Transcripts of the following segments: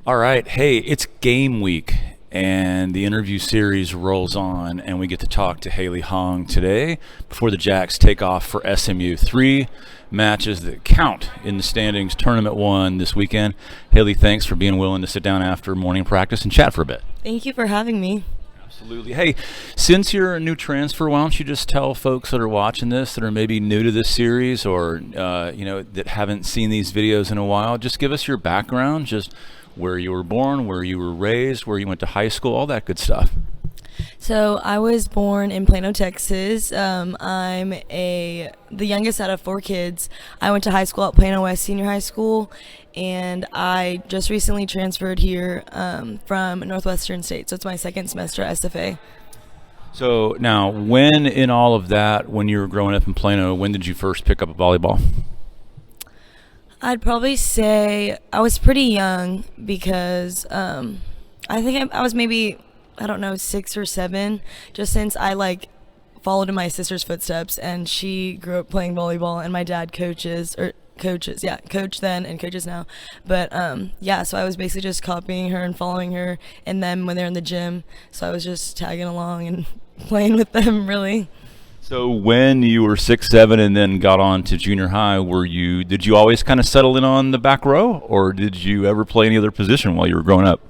All right. Hey, it's game week, and the interview series rolls on, and we get to talk to Haley Hoang today before the Jacks take off for SMU. 3 matches that count in the standings, tournament 1 this weekend. Haley, thanks for being willing to sit down after morning practice and chat for a bit. Thank you for having me. Absolutely. Hey, since you're a new transfer, why don't you just tell folks that are watching this that are maybe new to this series or that haven't seen these videos in a while, just give us your background, just where you were born, where you were raised, where you went to high school, all that good stuff. So I was born in Plano, Texas. I'm the youngest out of 4 kids. I went to high school at Plano West Senior High School, and I just recently transferred here from Northwestern State. So it's my 2nd semester at SFA. So now, when in all of that, when you were growing up in Plano, when did you first pick up a volleyball? I'd probably say I was pretty young because I think I was maybe, 6 or 7, just since I followed in my sister's footsteps, and she grew up playing volleyball, and my dad coached then and coaches now. But so I was basically just copying her and following her and them when they're in the gym. So I was just tagging along and playing with them, really. So when you were 6, 7, and then got on to junior high, did you always kind of settle in on the back row, or did you ever play any other position while you were growing up?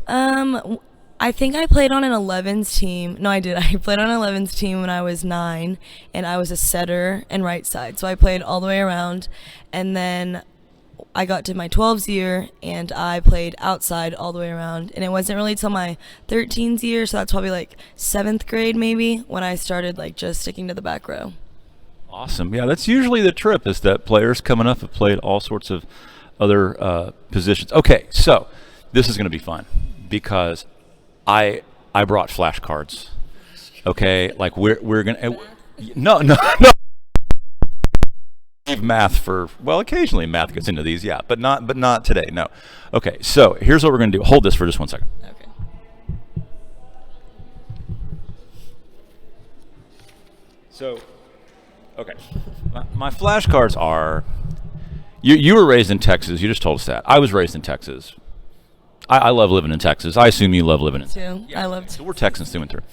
I think I played on an 11s team. No, I did. I played on an 11s team when I was 9, and I was a setter and right side. So I played all the way around, and then I got to my 12s year, and I played outside all the way around. And it wasn't really till my 13s year, so that's probably 7th grade maybe, when I started just sticking to the back row. Awesome. Yeah, that's usually the trip, is that players coming up have played all sorts of other positions. Okay, so this is going to be fun because I brought flashcards. Okay, we're going to no. Math for, well, occasionally math gets into these, yeah, but not today, no. Okay, so here's what we're going to do. Hold this for just 1 second. Okay. So, okay, my flashcards are, you were raised in Texas, you just told us that. I was raised in Texas. I love living in Texas. I assume you love living in Texas. Too. Yeah. I love. So we're Texans through and through.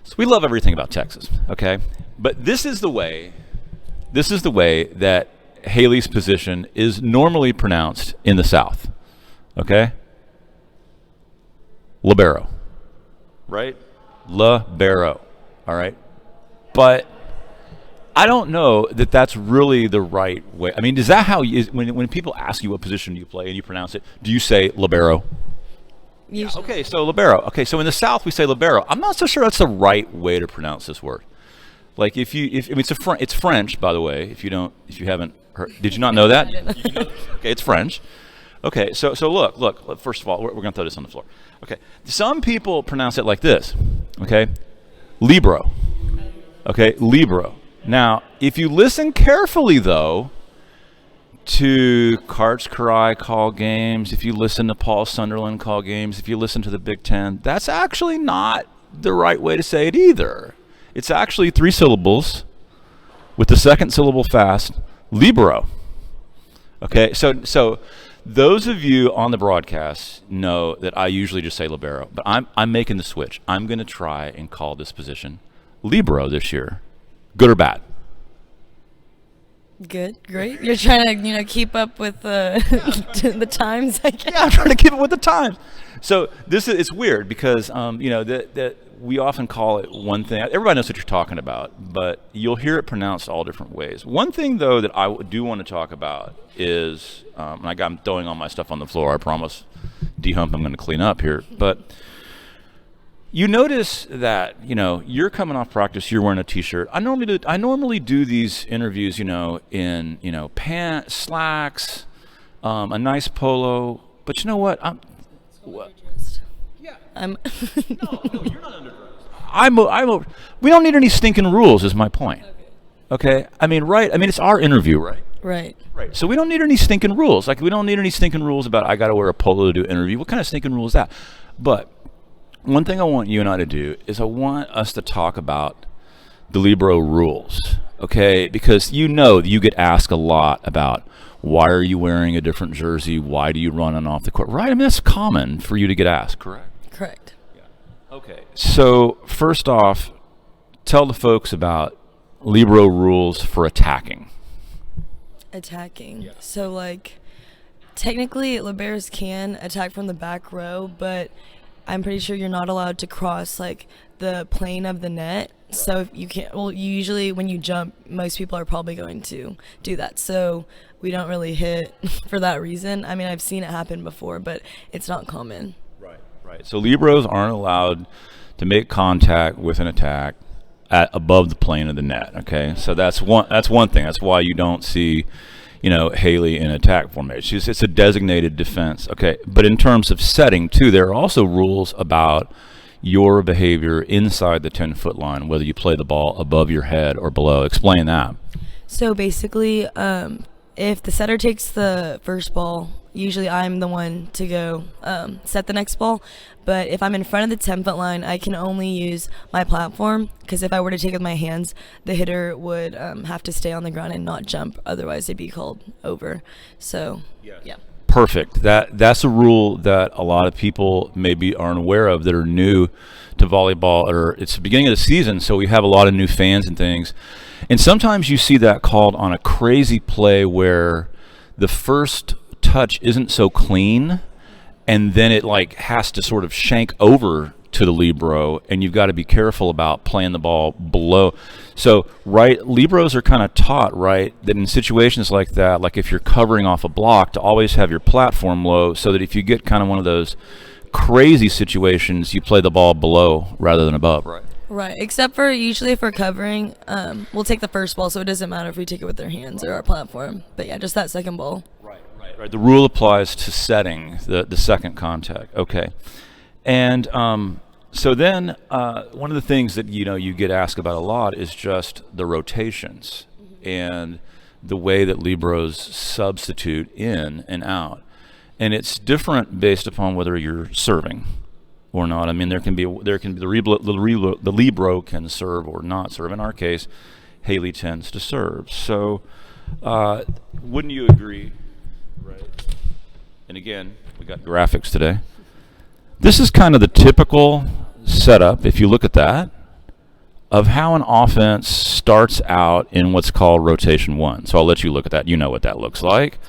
So we love everything about Texas, okay? But this is the way that Haley's position is normally pronounced in the South, okay? Libero, right? Libero, all right? But I don't know that that's really the right way. I mean, is that how when people ask you what position do you play and you pronounce it, do you say libero? Usually. Okay, so libero. Okay, so in the South we say libero. I'm not so sure that's the right way to pronounce this word. It's French, by the way. If you haven't heard, did you not know that? Okay, it's French. Okay, so look. First of all, we're going to throw this on the floor. Okay, some people pronounce it like this. Okay, libero. Okay, libero. Now, if you listen carefully, though, to Karts Karai call games, if you listen to Paul Sunderland call games, if you listen to the Big Ten, that's actually not the right way to say it either. It's actually 3 syllables with the 2nd syllable fast, libero. Okay, so those of you on the broadcast know that I usually just say libero, but I'm making the switch. I'm going to try and call this position libero this year. Good or bad? Good, great. You're trying to, keep up with the times, I guess. Yeah, I'm trying to keep up with the times. So it's weird because that we often call it one thing. Everybody knows what you're talking about, but you'll hear it pronounced all different ways. One thing, though, that I do want to talk about is, I'm throwing all my stuff on the floor. I promise, D-Hump, I'm going to clean up here. But you notice that, you're coming off practice, you're wearing a T-shirt. I normally do these interviews, in, pants, slacks, a nice polo. But you know what? Yeah. No, you're not underdressed. We don't need any stinking rules, is my point. Okay? I mean, right? I mean, it's our interview, right? Right. Right. So we don't need any stinking rules. We don't need any stinking rules about I got to wear a polo to do an interview. What kind of stinking rule is that? But one thing I want you and I to do is I want us to talk about the Libero rules. okay? Because you get asked a lot about why are you wearing a different jersey? Why do you run on off the court? Right? I mean, that's common for you to get asked, correct? Correct. Yeah. Okay. So first off, tell the folks about libero rules for attacking. Attacking. Yeah. So, like, technically, liberos can attack from the back row, but I'm pretty sure you're not allowed to cross, like, the plane of the net. So if you can't, well, you usually, when you jump, most people are probably going to do that. So we don't really hit for that reason. I mean, I've seen it happen before, but it's not common. Right. So liberos aren't allowed to make contact with an attack at above the plane of the net. Okay, so that's one thing. That's why you don't see, Haley in attack formation. It's a designated defense. Okay, but in terms of setting too, there are also rules about your behavior inside the 10-foot line, whether you play the ball above your head or below. Explain that. So basically, if the setter takes the first ball, usually I'm the one to go set the next ball. But if I'm in front of the 10-foot line, I can only use my platform, because if I were to take it with my hands, the hitter would have to stay on the ground and not jump. Otherwise, it'd be called over. So, yeah. Perfect. That's a rule that a lot of people maybe aren't aware of that are new to volleyball, or it's the beginning of the season, so we have a lot of new fans and things. And sometimes you see that called on a crazy play where the first touch isn't so clean, and then it has to sort of shank over to the libero, and you've got to be careful about playing the ball below. So, right, liberos are kind of taught, right, that in situations like that, like if you're covering off a block, to always have your platform low, so that if you get kind of one of those crazy situations, you play the ball below rather than above, right? Right, except for usually if we're covering, we'll take the first ball, so it doesn't matter if we take it with our hands or our platform. But yeah, just that second ball. Right. The rule applies to setting the second contact. Okay. And so then one of the things that you get asked about a lot is just the rotations and the way that liberos substitute in and out. And it's different based upon whether you're serving or not. I mean, there can be the libero can serve or not serve. In our case, Haley tends to serve. So wouldn't you agree? Right. And again, we got graphics today. This is kind of the typical setup, if you look at that, of how an offense starts out in what's called rotation one. So I'll let you look at that. You know what that looks like.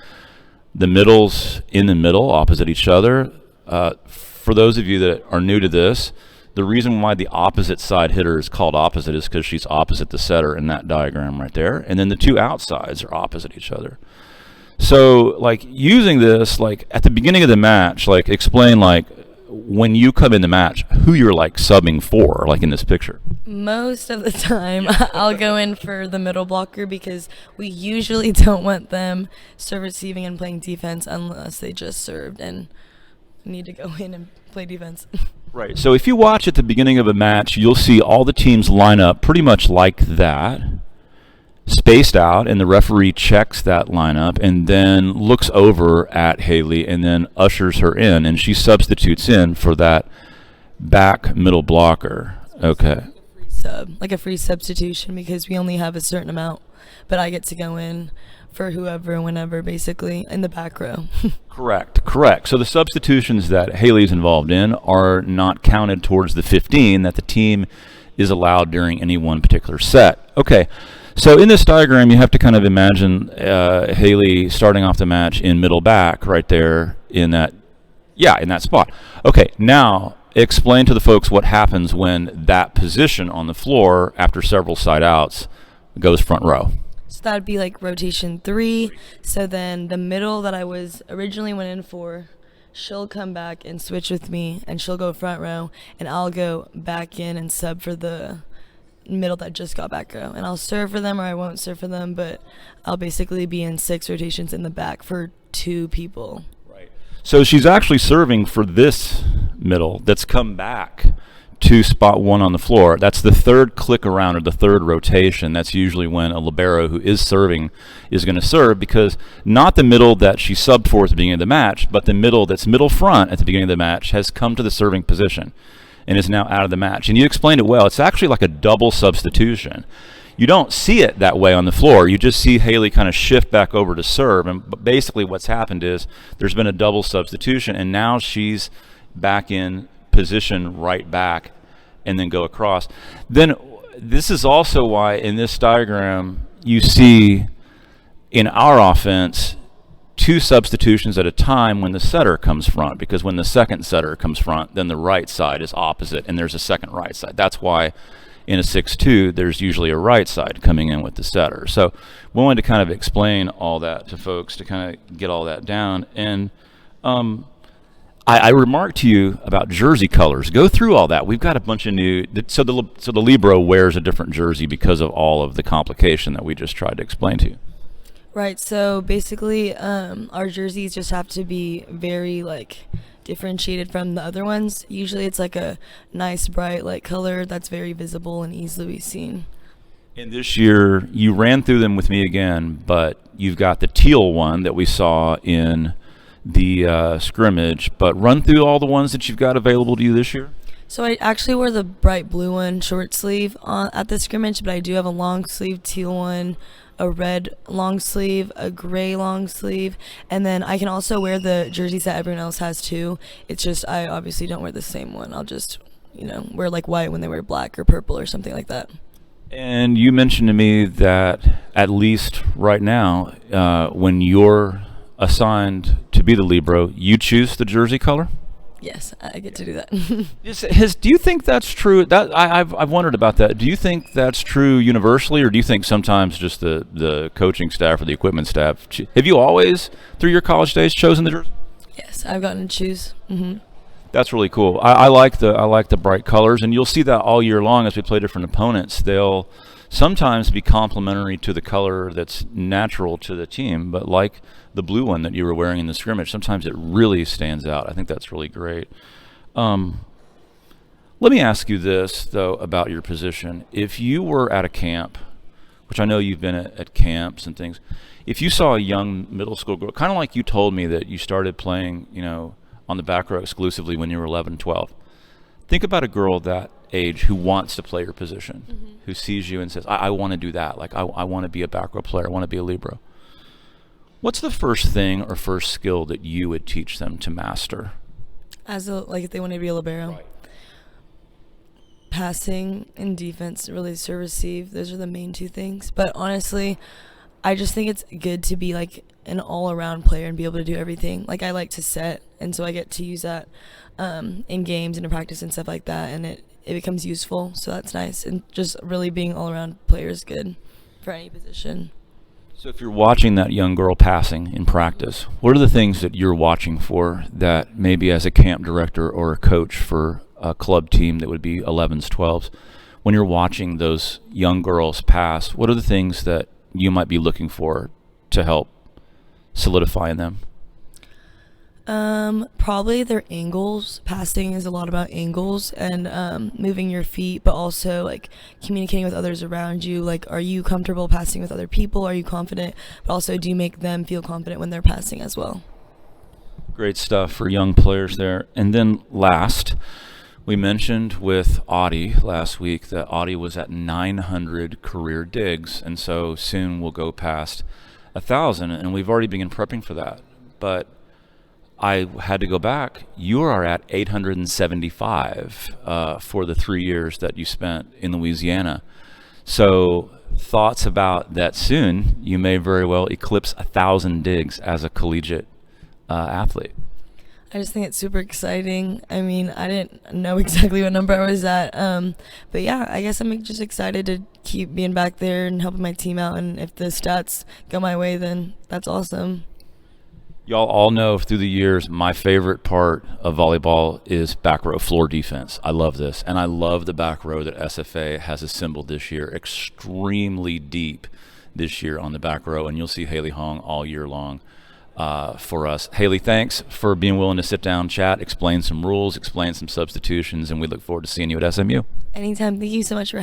The middle's in the middle, opposite each other. For those of you that are new to this, the reason why the opposite side hitter is called opposite is because she's opposite the setter in that diagram right there. And then the two outsides are opposite each other. So, using this, at the beginning of the match, explain, when you come in the match, who you're, subbing for, in this picture. Most of the time, I'll go in for the middle blocker, because we usually don't want them receiving and playing defense unless they just served and need to go in and play defense. Right. So if you watch at the beginning of a match, you'll see all the teams line up pretty much like that, spaced out, and the referee checks that lineup and then looks over at Haley and then ushers her in, and she substitutes in for that back middle blocker. Okay. Like a free substitution, because we only have a certain amount, but I get to go in for whoever and whenever, basically, in the back row. Correct. So the substitutions that Haley's involved in are not counted towards the 15 that the team is allowed during any one particular set. Okay. So in this diagram, you have to kind of imagine Haley starting off the match in middle back right there in that spot. Okay, now explain to the folks what happens when that position on the floor after several side outs goes front row. So that would be rotation 3. So then the middle that I was originally went in for, she'll come back and switch with me, and she'll go front row, and I'll go back in and sub for the middle that just got back row, and I'll serve for them or I won't serve for them, but I'll basically be in 6 rotations in the back for 2 people. Right. So she's actually serving for this middle that's come back to spot 1 on the floor. That's the third click around, or the third rotation. That's usually when a libero who is serving is going to serve, because not the middle that she subbed for at the beginning of the match, but the middle that's middle front at the beginning of the match has come to the serving position and is now out of the match. And you explained it well. It's actually like a double substitution. you don't see it that way on the floor. You just see Haley kind of shift back over to serve. And basically what's happened is there's been a double substitution, and now she's back in position right back and then go across. Then this is also why in this diagram you see in our offense 2 substitutions at a time when the setter comes front, because when the second setter comes front, then the right side is opposite and there's a second right side. That's why in a 6-2 there's usually a right side coming in with the setter. So we wanted to kind of explain all that to folks to kind of get all that down. And I remarked to you about jersey colors. Go through all that. We've got a bunch of new. So the Libero wears a different jersey because of all of the complication that we just tried to explain to you. Right. So basically, our jerseys just have to be very differentiated from the other ones. Usually, it's like a nice bright color that's very visible and easily seen. And this year, you ran through them with me again, but you've got the teal one that we saw in the scrimmage, but run through all the ones that you've got available to you this year. So I actually wore the bright blue one, short sleeve, at the scrimmage, but I do have a long sleeve teal one, a red long sleeve, a gray long sleeve, and then I can also wear the jerseys that everyone else has too. It's just I obviously don't wear the same one. I'll just wear white when they wear black or purple or something like that. And you mentioned to me that at least right now, when you're assigned to be the libero, you choose the jersey color? Yes, I get to do that. Do you think that's true? That I've wondered about that. Do you think that's true universally, or do you think sometimes just the coaching staff or the equipment staff? Have you always, through your college days, chosen the jersey? Yes, I've gotten to choose. Mm-hmm. That's really cool. I like the bright colors, and you'll see that all year long as we play different opponents. They'll sometimes be complementary to the color that's natural to the team, but like the blue one that you were wearing in the scrimmage, sometimes it really stands out. I think that's really great. Let me ask you this, though, about your position. If you were at a camp, which I know you've been at camps and things, if you saw a young middle school girl, kind of like you told me that you started playing, on the back row exclusively when you were 11, 12. Think about a girl that age who wants to play your position, mm-hmm. who sees you and says, I want to do that. I want to be a back row player. I want to be a libero. What's the first thing or first skill that you would teach them to master? If they want to be a libero? Right. Passing and defense, really serve receive. Those are the main 2 things. But honestly, I just think it's good to be an all-around player and be able to do everything. I like to set, and so I get to use that in games and in practice and stuff like that, and it becomes useful, so that's nice. And just really being all-around player is good for any position. So if you're watching that young girl passing in practice, what are the things that you're watching for that maybe as a camp director or a coach for a club team that would be 11s, 12s, when you're watching those young girls pass, what are the things that you might be looking for to help solidify in them? Probably their angles. Passing is a lot about angles and moving your feet, but also communicating with others around you. Are you comfortable passing with other people? Are you confident? But also, do you make them feel confident when they're passing as well? Great stuff for young players there. And then last, we mentioned with Audie last week that Audie was at 900 career digs, and so soon we'll go past 1,000, and we've already begun prepping for that. But I had to go back. You are at 875 for the 3 years that you spent in Louisiana. So thoughts about that soon, you may very well eclipse 1,000 digs as a collegiate athlete. I just think it's super exciting. I mean, I didn't know exactly what number I was at. But yeah, I guess I'm just excited to keep being back there and helping my team out. And if the stats go my way, then that's awesome. Y'all all know through the years, my favorite part of volleyball is back row floor defense. I love this. And I love the back row that SFA has assembled this year. Extremely deep this year on the back row. And you'll see Haley Hoang all year long for us. Haley, thanks for being willing to sit down, chat, explain some rules, explain some substitutions, and we look forward to seeing you at SMU. Anytime. Thank you so much for having me.